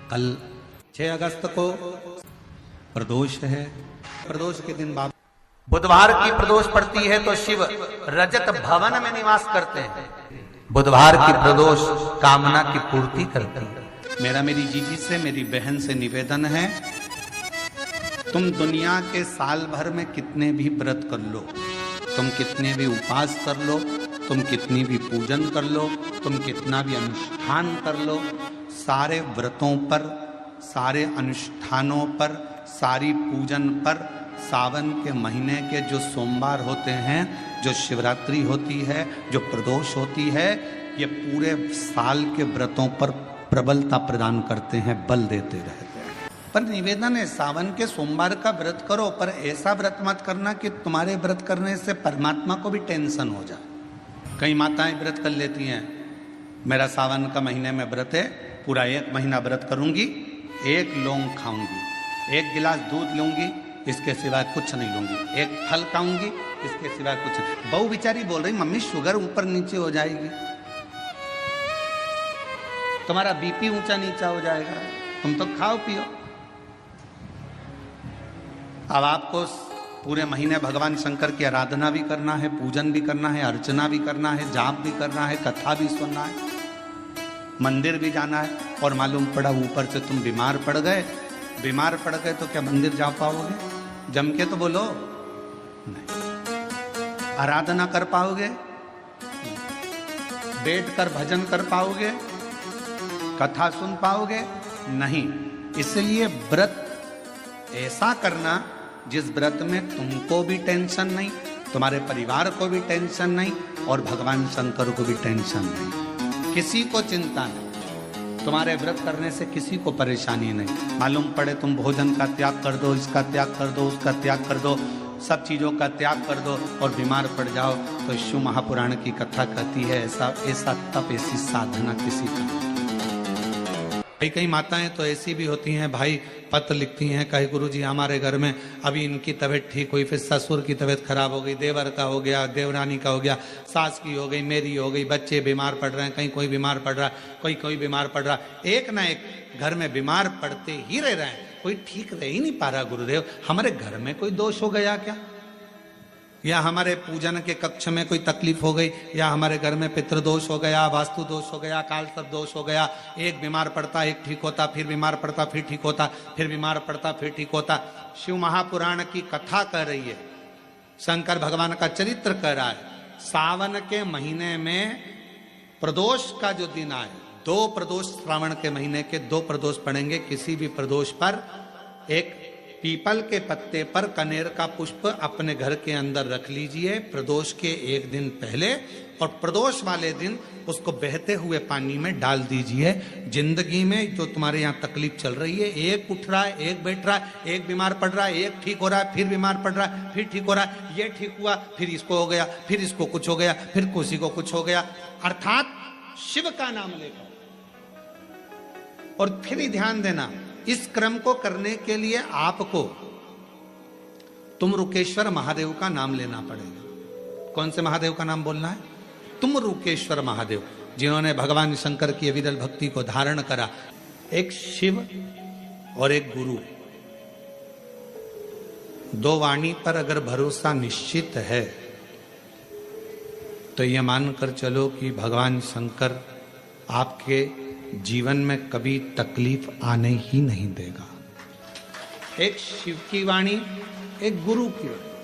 कल 6 अगस्त को प्रदोष है। प्रदोष के दिन बाबा बुधवार की प्रदोष पड़ती है तो शिव रजत भवन में निवास करते हैं। बुधवार की प्रदोष कामना की पूर्ति करती है। मेरा मेरी जीजी से, मेरी बहन से निवेदन है, तुम दुनिया के साल भर में कितने भी व्रत कर लो, तुम कितने भी उपास कर लो, तुम कितनी भी पूजन कर लो, तुम कितना भी अनुष्ठान कर लो, सारे व्रतों पर, सारे अनुष्ठानों पर, सारी पूजन पर, सावन के महीने के जो सोमवार होते हैं, जो शिवरात्रि होती है, जो प्रदोष होती है, ये पूरे साल के व्रतों पर प्रबलता प्रदान करते हैं, बल देते रहते हैं। पर निवेदन है, सावन के सोमवार का व्रत करो, पर ऐसा व्रत मत करना कि तुम्हारे व्रत करने से परमात्मा को भी टेंशन हो जाए। कई माताएं व्रत कर लेती हैं, मेरा सावन का महीने में व्रत है, पूरा 1 महीना व्रत करूंगी, 1 लौंग खाऊंगी, 1 गिलास दूध लूंगी, इसके सिवाय कुछ नहीं लूंगी, 1 फल खाऊंगी, इसके सिवाय कुछ नहीं। बहू बेचारी बोल रही, मम्मी शुगर ऊपर नीचे हो जाएगी, तुम्हारा बीपी ऊंचा नीचा हो जाएगा, तुम तो खाओ पियो। अब आपको पूरे महीने भगवान शंकर की आराधना भी करना है, पूजन भी करना है, अर्चना भी करना है, जाप भी करना है, कथा भी सुनना है, मंदिर भी जाना है, और मालूम पड़ा ऊपर से तुम बीमार पड़ गए। बीमार पड़ गए तो क्या मंदिर जा पाओगे? जम के तो बोलो नहीं। आराधना कर पाओगे? बैठकर भजन कर पाओगे? कथा सुन पाओगे? नहीं। इसलिए व्रत ऐसा करना जिस व्रत में तुमको भी टेंशन नहीं, तुम्हारे परिवार को भी टेंशन नहीं, और भगवान शंकर को भी टेंशन नहीं, किसी को चिंता नहीं। तुम्हारे व्रत करने से किसी को परेशानी नहीं। मालूम पड़े तुम भोजन का त्याग कर दो, इसका त्याग कर दो, उसका त्याग कर दो, सब चीजों का त्याग कर दो और बीमार पड़ जाओ, तो शिव महापुराण की कथा कहती है ऐसा तप, ऐसी साधना किसी का नहीं। कई माताएं तो ऐसी भी होती हैं भाई, पत्र लिखती हैं, कहे गुरुजी हमारे घर में अभी इनकी तबीयत ठीक हुई, फिर ससुर की तबीयत खराब हो गई, देवर का हो गया, देवरानी का हो गया, सास की हो गई, मेरी हो गई, बच्चे बीमार पड़ रहे हैं, कहीं कोई बीमार पड़ रहा है, कोई बीमार पड़ रहा है, एक ना एक घर में बीमार पड़ते ही रह रहे हैं, कोई ठीक रह ही नहीं पा रहा। गुरुदेव हमारे घर में कोई दोष हो गया क्या, या हमारे पूजन के कक्ष में कोई तकलीफ हो गई, या हमारे घर में पितृदोष हो गया, वास्तु दोष हो गया, काल सर्प दोष हो गया, एक बीमार पड़ता एक ठीक होता, फिर बीमार पड़ता फिर ठीक होता, फिर बीमार पड़ता फिर ठीक होता। शिव महापुराण की कथा कह रही है, शंकर भगवान का चरित्र कह रहा है, सावन के महीने में प्रदोष का जो दिन आए, 2 प्रदोष श्रावण के महीने के 2 प्रदोष पड़ेंगे, किसी भी प्रदोष पर एक पीपल के पत्ते पर कनेर का पुष्प अपने घर के अंदर रख लीजिए प्रदोष के 1 दिन पहले, और प्रदोष वाले दिन उसको बहते हुए पानी में डाल दीजिए। जिंदगी में जो तुम्हारे यहाँ तकलीफ चल रही है, एक उठ रहा है, एक बैठ रहा है, एक बीमार पड़ रहा है, एक ठीक हो रहा है, फिर बीमार पड़ रहा है, फिर ठीक हो रहा है, ये ठीक हुआ, फिर इसको हो गया, फिर इसको कुछ हो गया, फिर किसी को कुछ हो गया, अर्थात शिव का नाम लेकर। और फिर ही ध्यान देना, इस क्रम को करने के लिए आपको तुमरुकेश्वर महादेव का नाम लेना पड़ेगा। कौन से महादेव का नाम बोलना है? तुमरुकेश्वर महादेव, जिन्होंने भगवान शंकर की अविरल भक्ति को धारण करा। एक शिव और एक गुरु, 2 वाणी पर अगर भरोसा निश्चित है तो यह मानकर चलो कि भगवान शंकर आपके जीवन में कभी तकलीफ आने ही नहीं देगा। एक शिव की वाणी, एक गुरु की वाणी।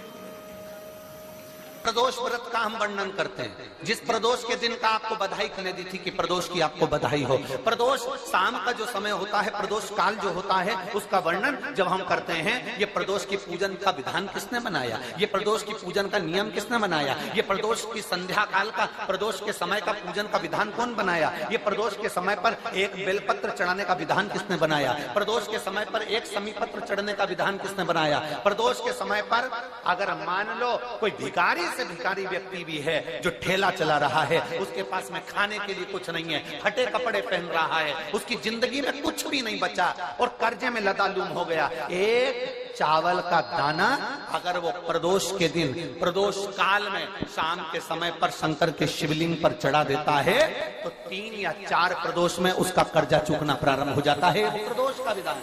प्रदोष व्रत का हम वर्णन करते हैं। जिस प्रदोष के दिन का आपको बधाई करने दी थी कि प्रदोष की आपको बधाई हो, प्रदोष शाम का जो समय होता है, प्रदोष काल जो होता है, उसका वर्णन जब हम करते हैं, ये प्रदोष की पूजन का विधान किसने बनाया, ये प्रदोष की पूजन का नियम किसने बनाया, ये प्रदोष की संध्या काल का, प्रदोष के समय का पूजन का विधान कौन बनाया, ये प्रदोष के समय पर एक बेलपत्र चढ़ाने का विधान किसने बनाया, प्रदोष के समय पर एक समीपत्र चढ़ने का विधान किसने बनाया, प्रदोष के समय पर अगर मान लो कोई भिखारी से भिखारी व्यक्ति भी है जो ठेला चला रहा है, उसके पास में खाने के लिए कुछ नहीं है, फटे कपड़े पहन रहा है, उसकी जिंदगी में कुछ भी नहीं बचा और कर्जे में लदालूम हो गया। एक चावल का दाना अगर वो प्रदोष के दिन, प्रदोष काल में शाम के समय पर शंकर के शिवलिंग पर चढ़ा देता है तो 3 या 4 प्रदोष में उसका कर्जा चूकना प्रारंभ हो जाता है। प्रदोष का विधान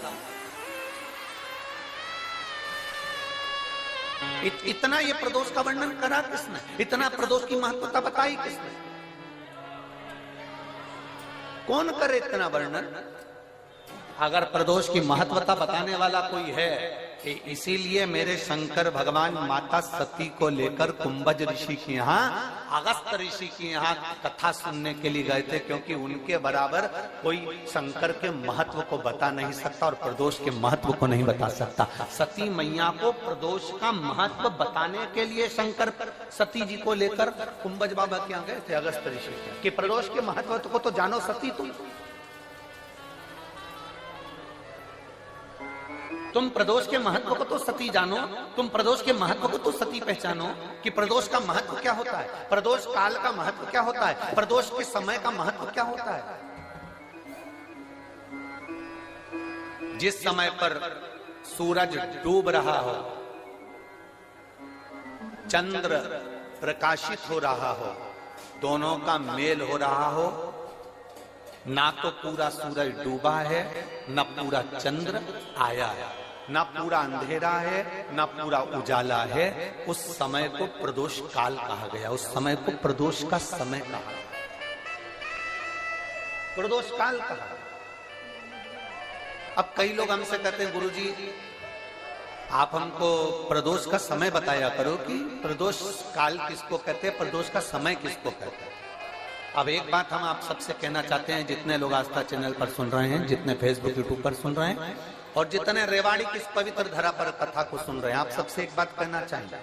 इतना ये प्रदोष का वर्णन करा किसने? इतना प्रदोष की महत्वता बताई किसने? कौन करे इतना वर्णन? अगर प्रदोष की महत्वता बताने वाला कोई है, इसीलिए मेरे शंकर भगवान माता सती को लेकर कुंभज ऋषि के यहाँ, अगस्त ऋषि के यहाँ कथा सुनने के लिए गए थे, क्योंकि उनके बराबर कोई शंकर के महत्व को बता नहीं सकता और प्रदोष के महत्व को नहीं बता सकता। सती मैया को प्रदोष का महत्व बताने के लिए शंकर सती जी को लेकर कुंभज बाबा के यहाँ गए थे, अगस्त ऋषि के, कि प्रदोष के महत्व को तो जानो सती, तुम प्रदोष के महत्व को तो सती जानो, तुम प्रदोष के महत्व को तो सती पहचानो कि प्रदोष का महत्व क्या होता है, प्रदोष काल का महत्व क्या होता है, प्रदोष के समय का महत्व क्या होता है। जिस समय पर सूरज डूब रहा हो, चंद्र प्रकाशित हो रहा हो, दोनों का मेल हो रहा हो, ना तो पूरा सूरज डूबा है, ना पूरा चंद्र आया है, ना पूरा अंधेरा है, ना पूरा उजाला है, उस समय को प्रदोष काल कहा गया, उस समय को प्रदोष का समय कहा, प्रदोष काल कहा। अब कई लोग हमसे कहते हैं, गुरुजी आप हमको प्रदोष का समय बताया करो कि प्रदोष काल किसको कहते हैं, प्रदोष का समय किसको कहते हैं। अब एक बात हम आप सबसे कहना चाहते हैं, जितने लोग आस्था चैनल पर सुन रहे हैं, जितने फेसबुक यूट्यूब पर सुन रहे हैं और जितने रेवाड़ी की इस पवित्र धरा पर कथा को सुन रहे हैं, आप सबसे एक बात कहना चाहेंगे,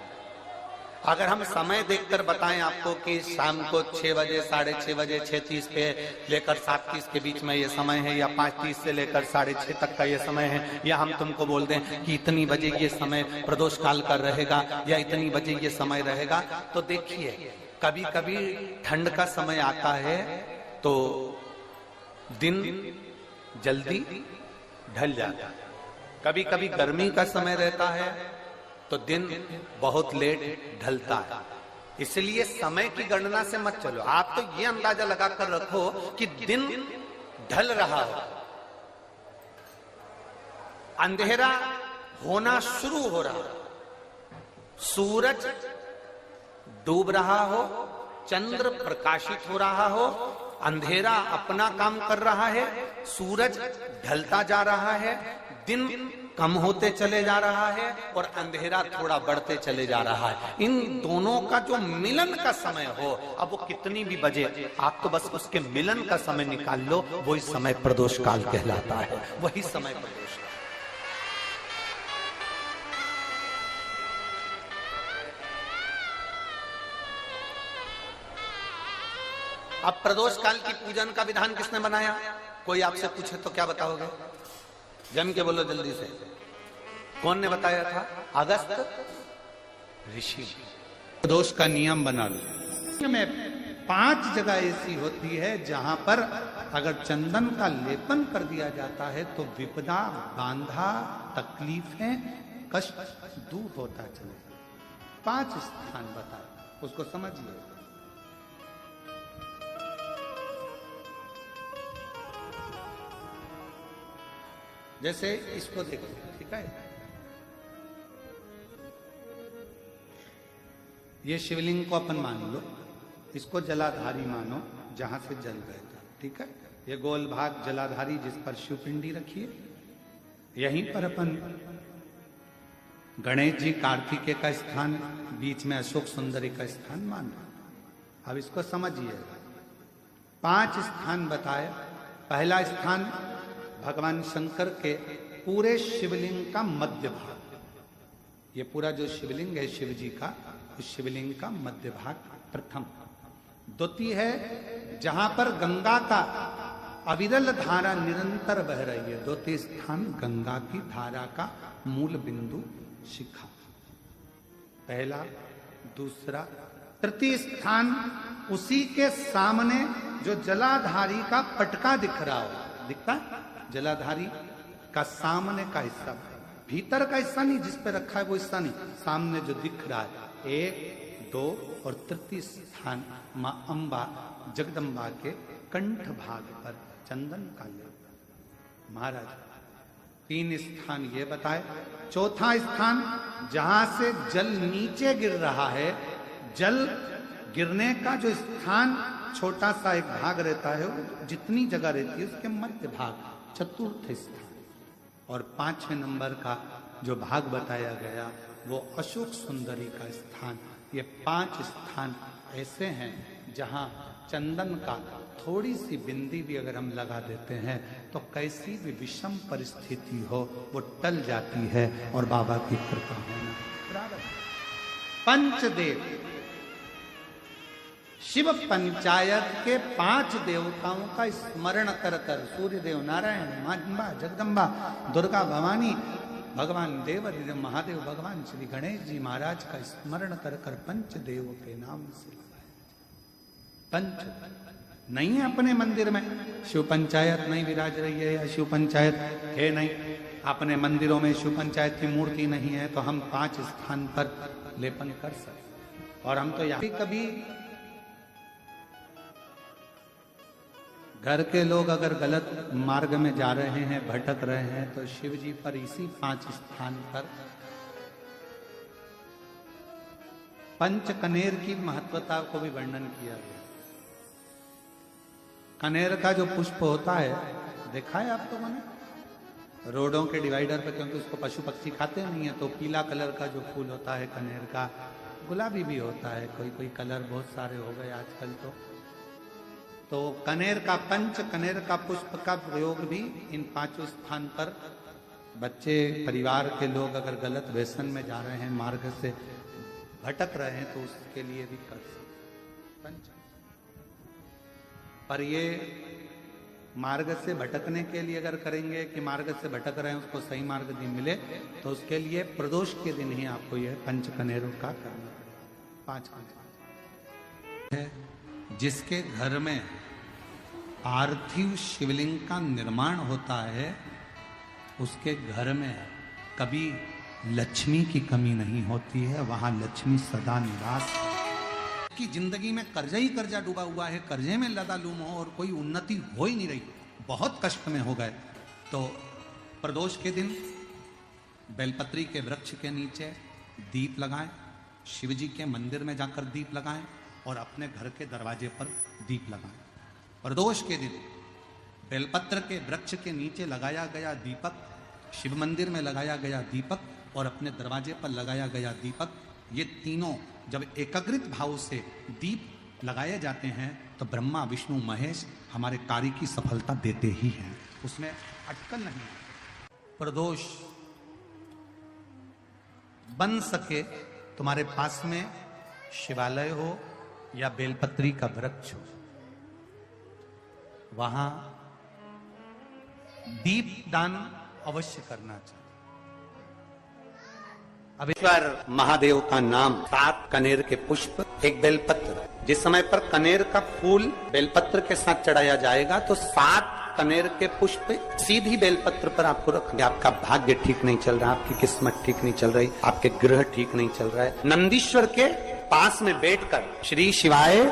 अगर हम समय देखकर बताएं आपको कि शाम को 6 बजे, 6:30 बजे, 6:30 पे लेकर 7:30 के बीच में ये समय है, या 5:30 से लेकर 6:30 तक का ये समय है, या हम तुमको बोल दें कि इतनी बजे ये समय प्रदोष काल का रहेगा या इतनी बजे ये समय रहेगा, तो देखिए कभी कभी ठंड का समय आता है तो दिन जल्दी ढल जाता है, कभी कभी गर्मी का समय रहता है तो दिन बहुत लेट ढलता है। इसलिए समय की गणना से मत चलो, आप तो ये अंदाजा लगाकर रखो कि दिन ढल रहा हो, अंधेरा होना शुरू हो रहा, सूरज डूब रहा हो, चंद्र प्रकाशित हो रहा हो, अंधेरा अपना काम कर रहा है, सूरज ढलता जा रहा है, दिन कम होते चले जा रहा है और अंधेरा थोड़ा बढ़ते चले जा रहा है। इन दोनों का जो मिलन का समय हो, अब वो कितनी भी बजे, आप तो बस उसके मिलन का समय निकाल लो, वही समय प्रदोष काल कहलाता है, वही समय प्रदोष काल। अब प्रदोष काल की पूजन का विधान किसने बनाया? कोई आपसे पूछे तो क्या बताओगे? जम के बोलो जल्दी से, कौन ने बताया था? अगस्त ऋषि। प्रदोष का नियम बना लो। में 5 जगह ऐसी होती है जहां पर अगर चंदन का लेपन कर दिया जाता है तो विपदा, बांधा, तकलीफें, कष्ट दूर होता चले। 5 स्थान बताए, उसको समझिए। जैसे इसको देखो, ठीक है, ये शिवलिंग को अपन मान लो, इसको जलाधारी मानो जहां से जल बहता, ठीक है। ये गोल भाग जलाधारी जिस पर शिवपिंडी रखिए, यहीं पर अपन गणेश जी, कार्तिकेय का स्थान, बीच में अशोक सुंदरी का स्थान मान लो। अब इसको समझिएगा। 5 स्थान बताए। पहला स्थान भगवान शंकर के पूरे शिवलिंग का मध्य भाग, ये पूरा जो शिवलिंग है शिव जी का, उस शिवलिंग का मध्य भाग प्रथम। द्वितीय है जहां पर गंगा का अविरल धारा निरंतर बह रही है, द्वितीय स्थान गंगा की धारा का मूल बिंदु शिखा। पहला, दूसरा। तृतीय स्थान उसी के सामने जो जलाधारी का पटका दिख रहा हो, दिखता है? जलाधारी का सामने का हिस्सा, भीतर का हिस्सा नहीं, जिस पे रखा है वो हिस्सा नहीं, सामने जो दिख रहा है। 1, 2 और तृतीय स्थान मां अंबा जगदम्बा के कंठ भाग पर चंदन का लेप। महाराज 3 स्थान ये बताए। चौथा स्थान जहां से जल नीचे गिर रहा है, जल गिरने का जो स्थान छोटा सा एक भाग रहता है, जितनी जगह रहती है उसके मध्य भाग, चतुर्थ स्थान। और 5वें नंबर का जो भाग बताया गया वो अशोक सुंदरी का स्थान। ये 5 स्थान ऐसे हैं जहां चंदन का थोड़ी सी बिंदी भी अगर हम लगा देते हैं तो कैसी भी विषम परिस्थिति हो वो टल जाती है और बाबा की कृपा होना। पंचदेव, शिव पंचायत के 5 देवताओं का स्मरण कर कर, सूर्य देव, नारायण, मां अंबा, जगदम्बा, दुर्गा भवानी, भगवान देव महादेव, भगवान श्री गणेश जी महाराज का स्मरण कर कर पंचदेव के नाम से पंच नहीं है अपने मंदिर में, शिव पंचायत नहीं विराज रही है या शिव पंचायत है नहीं, अपने मंदिरों में शिव पंचायत की मूर्ति नहीं है, तो हम 5 स्थान पर लेपन कर सकते। और हम तो यहाँ कभी घर के लोग अगर गलत मार्ग में जा रहे हैं, भटक रहे हैं, तो शिव जी पर इसी 5 स्थान पर पंच कनेर की महत्वता को भी वर्णन किया गया। कनेर का जो पुष्प होता है, देखा है आप लोगों ने रोडों के डिवाइडर पे, क्योंकि उसको पशु पक्षी खाते नहीं है, तो पीला कलर का जो फूल होता है कनेर का, गुलाबी भी होता है, कोई कोई कलर बहुत सारे हो गए आजकल। तो कनेर का, पंच कनेर का पुष्प का प्रयोग भी इन 5 स्थान पर बच्चे, परिवार के लोग अगर गलत व्यसन में जा रहे हैं, मार्ग से भटक रहे हैं, तो उसके लिए भी कर सकते पंच। पर ये मार्ग से भटकने के लिए अगर करेंगे कि मार्ग से भटक रहे हैं उसको सही मार्ग नहीं मिले, तो उसके लिए प्रदोष के दिन ही आपको यह पंच कनेरों का करना पड़ेगा। 5 है जिसके घर में पार्थिव शिवलिंग का निर्माण होता है, उसके घर में कभी लक्ष्मी की कमी नहीं होती है, वहां लक्ष्मी सदा निवास है। कि जिंदगी में कर्जा ही कर्जा डूबा हुआ है, कर्जे में लदालूम हो और कोई उन्नति हो ही नहीं रही, बहुत कष्ट में हो गए, तो प्रदोष के दिन बेलपत्री के वृक्ष के नीचे दीप लगाएं, शिव जी के मंदिर में जाकर दीप लगाएं और अपने घर के दरवाजे पर दीप लगाएं। प्रदोष के दिन बेलपत्र के वृक्ष के नीचे लगाया गया दीपक, शिव मंदिर में लगाया गया दीपक और अपने दरवाजे पर लगाया गया दीपक, ये तीनों जब एकाग्रित भाव से दीप लगाए जाते हैं तो ब्रह्मा विष्णु महेश हमारे कार्य की सफलता देते ही हैं, उसमें अटकल नहीं। प्रदोष बन सके तुम्हारे पास में शिवालय हो या बेलपत्री का वृक्ष हो, वहां दीप दान अवश्य करना चाहिए। ईश्वर महादेव का नाम, 7 कनेर के पुष्प, 1 बेलपत्र। जिस समय पर कनेर का फूल बेलपत्र के साथ चढ़ाया जाएगा तो 7 कनेर के पुष्प सीधी बेलपत्र पर आपको रखेंगे। आपका भाग्य ठीक नहीं चल रहा, आपकी किस्मत ठीक नहीं चल रही, आपके ग्रह ठीक नहीं चल रहा है, नंदीश्वर के पास में बैठकर श्री शिवाय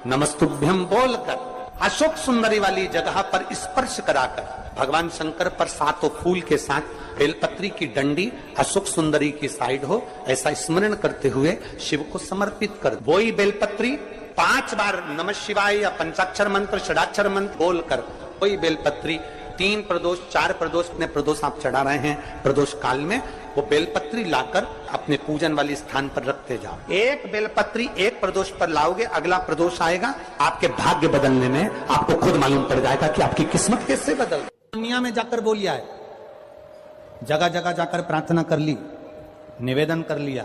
नमस्तुभ्यम बोलकर अशोक सुंदरी वाली जगह पर स्पर्श कराकर भगवान शंकर पर 7 फूल के साथ बेलपत्री की डंडी अशोक सुंदरी की साइड हो, ऐसा स्मरण करते हुए शिव को समर्पित कर वही बेलपत्री 5 बार नमः शिवाय या पंचाक्षर मंत्र, षडाक्षर मंत्र बोलकर वही बेलपत्री 3 प्रदोष 4 प्रदोष में प्रदोष आप चढ़ा रहे हैं, प्रदोष काल में वो बेलपत्री लाकर अपने पूजन वाले स्थान पर रखते जाओ। 1 बेलपत्री 1 प्रदोष पर लाओगे, अगला प्रदोष आएगा, आपके भाग्य बदलने में आपको खुद मालूम पड़ जाएगा कि आपकी किस्मत कैसे बदल। दुनिया में जाकर बोलिया है, जगह जगह जाकर प्रार्थना कर ली, निवेदन कर लिया,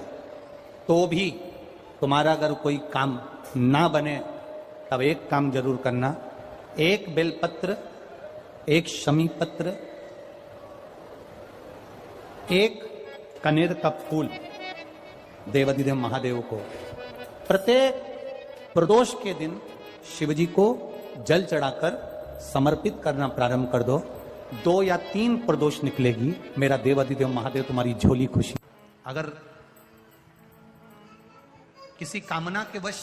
तो भी तुम्हारा अगर कोई काम ना बने तब एक काम जरूर करना, 1 बेलपत्र, 1 शमी पत्र, 1 कनेर का फूल देवाधिदेव महादेव को प्रत्येक प्रदोष के दिन शिव जी को जल चढ़ाकर समर्पित करना प्रारंभ कर दो। 2 या 3 प्रदोष निकलेगी, मेरा देवाधिदेव महादेव तुम्हारी झोली खुशी। अगर किसी कामना के वश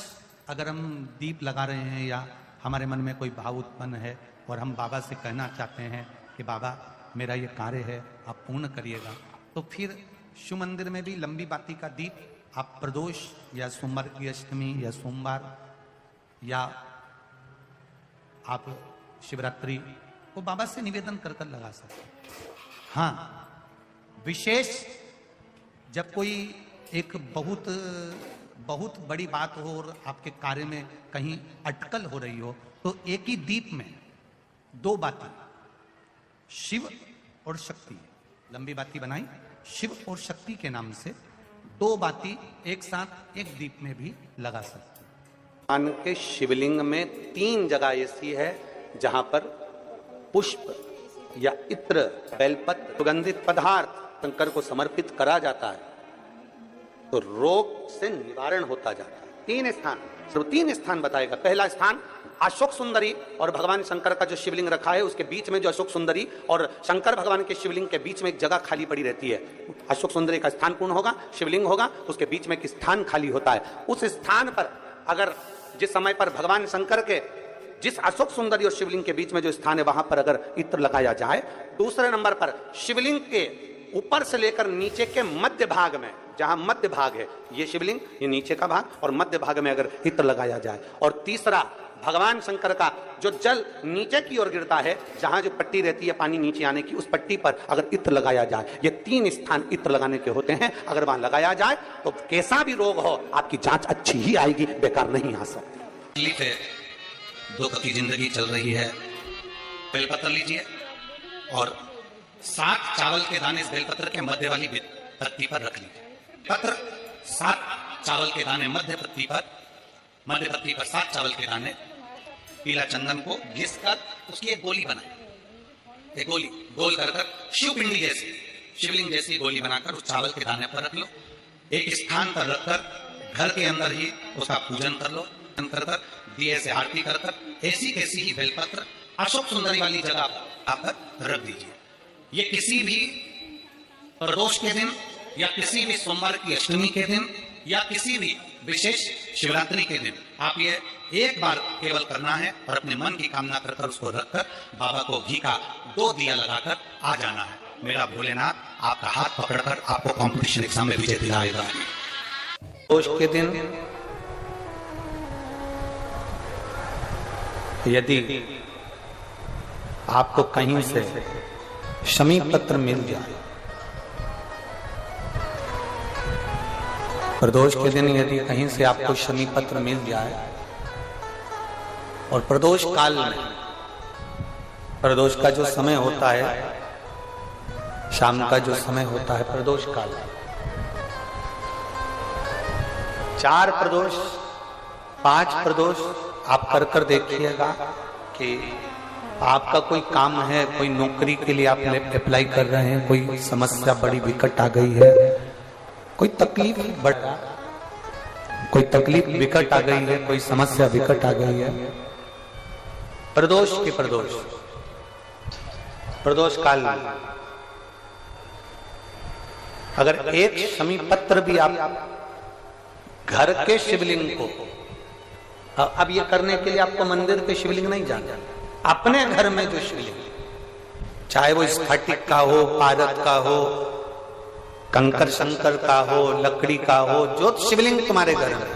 अगर हम दीप लगा रहे हैं या हमारे मन में कोई भाव उत्पन्न है और हम बाबा से कहना चाहते हैं कि बाबा मेरा ये कार्य है आप पूर्ण करिएगा, तो फिर शिव मंदिर में भी लंबी बाती का दीप आप प्रदोष या सोमवार की अष्टमी या सोमवार या आप शिवरात्रि को बाबा से निवेदन कर कर लगा सकते हैं। हाँ, विशेष जब कोई एक बहुत बड़ी बात हो और आपके कार्य में कहीं अटकल हो रही हो, तो एक ही दीप में 2 बाती शिव और शक्ति, लंबी बाती बनाई शिव और शक्ति के नाम से 2 बाती एक साथ एक दीप में भी लगा सकते। भगवान के शिवलिंग में 3 जगह ऐसी है जहां पर पुष्प या इत्र, बेलपत्र, सुगंधित पदार्थ शंकर को समर्पित करा जाता है तो रोग से निवारण होता जाता है। 3 स्थान, सिर्फ 3 स्थान बताएगा। पहला स्थान अशोक सुंदरी और भगवान शंकर का जो शिवलिंग रखा है उसके बीच में जो अशोक सुंदरी और शंकर भगवान के शिवलिंग के बीच में एक जगह खाली पड़ी रहती है। अशोक सुंदरी का स्थान पूर्ण होगा, शिवलिंग होगा, उसके बीच में एक स्थान खाली होता है। उस स्थान पर अगर जिस समय पर भगवान शंकर के जिस अशोक सुंदरी और शिवलिंग के बीच में जो स्थान है वहां पर अगर इत्र लगाया जाए, दूसरे नंबर पर शिवलिंग के ऊपर से लेकर नीचे के मध्य भाग में, जहां मध्य भाग है ये शिवलिंग, ये नीचे का भाग और मध्य भाग में अगर इत्र लगाया जाए, और तीसरा भगवान शंकर का जो जल नीचे की ओर गिरता है, जहां जो पट्टी रहती है पानी नीचे आने की, उस पट्टी पर अगर इत्र लगाया जाए, ये 3 स्थान इत्र लगाने के होते हैं। अगर वहां लगाया जाए तो कैसा भी रोग हो आपकी जांच अच्छी ही आएगी, बेकार नहीं आ सकती। दुख की जिंदगी चल रही है, बेलपत्र लीजिए और 7 चावल के दाने इस बेलपत्र के मध्य वाली पत्ती पर रख लीजिए। पत्र 7 चावल के दाने मध्य पत्ती पर 7 चावल के दाने, पीला चंदन को घिस कर उसकी एक गोली बनाए, एक गोली गोल कर शिवपिंडी जैसी, शिवलिंग जैसी गोली बनाकर उस चावल के दाने पर रख लो। एक स्थान पर रखकर घर के अंदर ही उसका पूजन कर लो, कर दिए से आरती कर ऐसी कैसी ही बेलपत्र अशोक सुंदरी वाली जगह पर रख दीजिए। ये किसी भी प्रदोष के दिन या किसी भी सोमवार की अष्टमी के दिन या किसी भी विशेष शिवरात्रि के दिन आप ये एक बार केवल करना है और अपने मन की कामना कर उसको रखकर बाबा को घी का 2 दिया लगाकर आ जाना है। मेरा भोलेनाथ आपका हाथ पकड़कर आपको कंपटीशन एग्जाम में विजय दिलाएगा। प्रदोष के दिन यदि आपको कहीं से शमी पत्र मिल जाए, प्रदोष के दिन यदि कहीं से आपको शमी पत्र मिल जाए और प्रदोष काल में, प्रदोष का जो समय होता है, शाम का जो समय होता है प्रदोष काल, 4 प्रदोष 5 प्रदोष आप कर देखिएगा कि आपका कोई काम है, कोई नौकरी के लिए आप अप्लाई कर रहे हैं, कोई समस्या बड़ी विकट आ गई है, कोई तकलीफ विकट आ गई है, कोई समस्या विकट आ गई है, प्रदोष काल में अगर एक शमी पत्र भी आप घर के शिवलिंग को, अब ये करने के लिए आपको मंदिर पे शिवलिंग नहीं जाना, अपने घर में जो शिवलिंग, चाहे वो स्फटिक का हो, पारद का हो, कंकर शंकर का हो, लकड़ी का हो, जो शिवलिंग तुम्हारे घर में,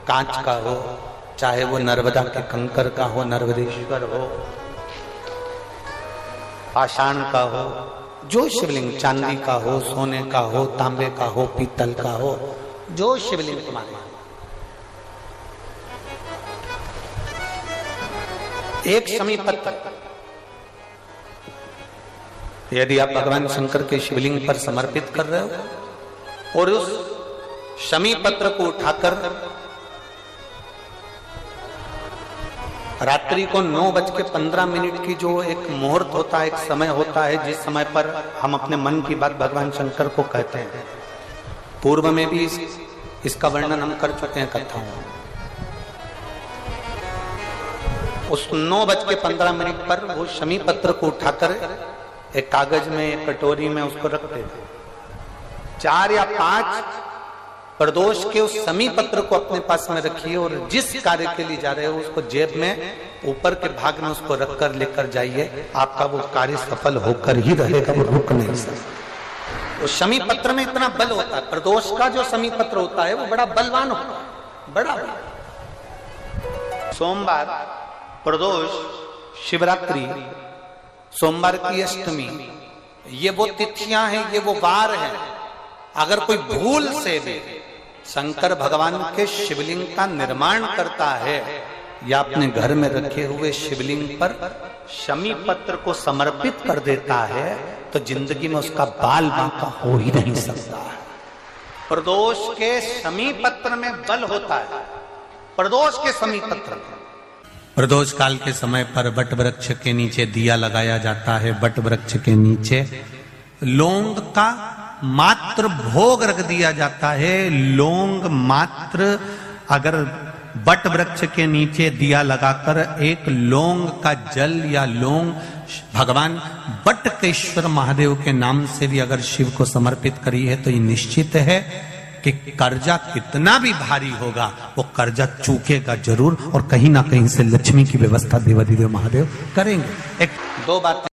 कांच का हो, चाहे वो नर्मदा के कंकर का हो, नर्मदेश्वर हो, पाषाण का हो, जो शिवलिंग चांदी का हो, सोने का हो, तांबे का हो, पीतल का हो, जो शिवलिंग तुम्हारे, एक शमी पत्र यदि आप भगवान शंकर के शिवलिंग पर समर्पित कर रहे हो और उस शमी पत्र को उठाकर रात्रि को 9:15 की जो एक मुहूर्त होता है, एक समय होता है, जिस समय पर हम अपने मन की बात भगवान शंकर को कहते हैं, पूर्व में भी इसका वर्णन हम कर चुके हैं कथाओं में। उस 9:15 पर वो शमी पत्र को उठाकर एक कागज में, एक कटोरी में उसको रखते थे। 4 या 5 प्रदोष के उस शमी पत्र को अपने पास में रखिए और जिस कार्य के लिए जा रहे हो उसको जेब में ऊपर के भाग में उसको रखकर लेकर जाइए। आपका वो कार्य सफल होकर ही रहेगा, वो रुक नहीं सकता। वो शमी पत्र में इतना बल होता है, प्रदोष का जो शमी पत्र होता है वो बड़ा बलवान होता है, बड़ा। सोमवार, प्रदोष, शिवरात्रि, सोमवार की अष्टमी, ये वो तिथियां हैं, ये वो वार हैं। अगर कोई भूल से भी शंकर भगवान के शिवलिंग का निर्माण करता है या अपने घर में रखे हुए शिवलिंग पर शमी पत्र को समर्पित कर देता है तो जिंदगी में उसका बाल बांका हो ही नहीं सकता। प्रदोष के शमी पत्र में बल होता है, प्रदोष के शमी पत्र में। प्रदोष काल के समय पर बट वृक्ष के नीचे दिया लगाया जाता है। बट वृक्ष के नीचे लौंग का मात्र भोग रख दिया जाता है। लौंग मात्र, अगर बट वृक्ष के नीचे दिया लगाकर एक लौंग का जल या लौंग भगवान बटकेश्वर महादेव के नाम से भी अगर शिव को समर्पित करी है तो ये निश्चित है कि कर्जा कितना भी भारी होगा वो कर्जा चूकेगा जरूर और कहीं ना कहीं से लक्ष्मी की व्यवस्था देवाधिदेव महादेव करेंगे। 2 बातें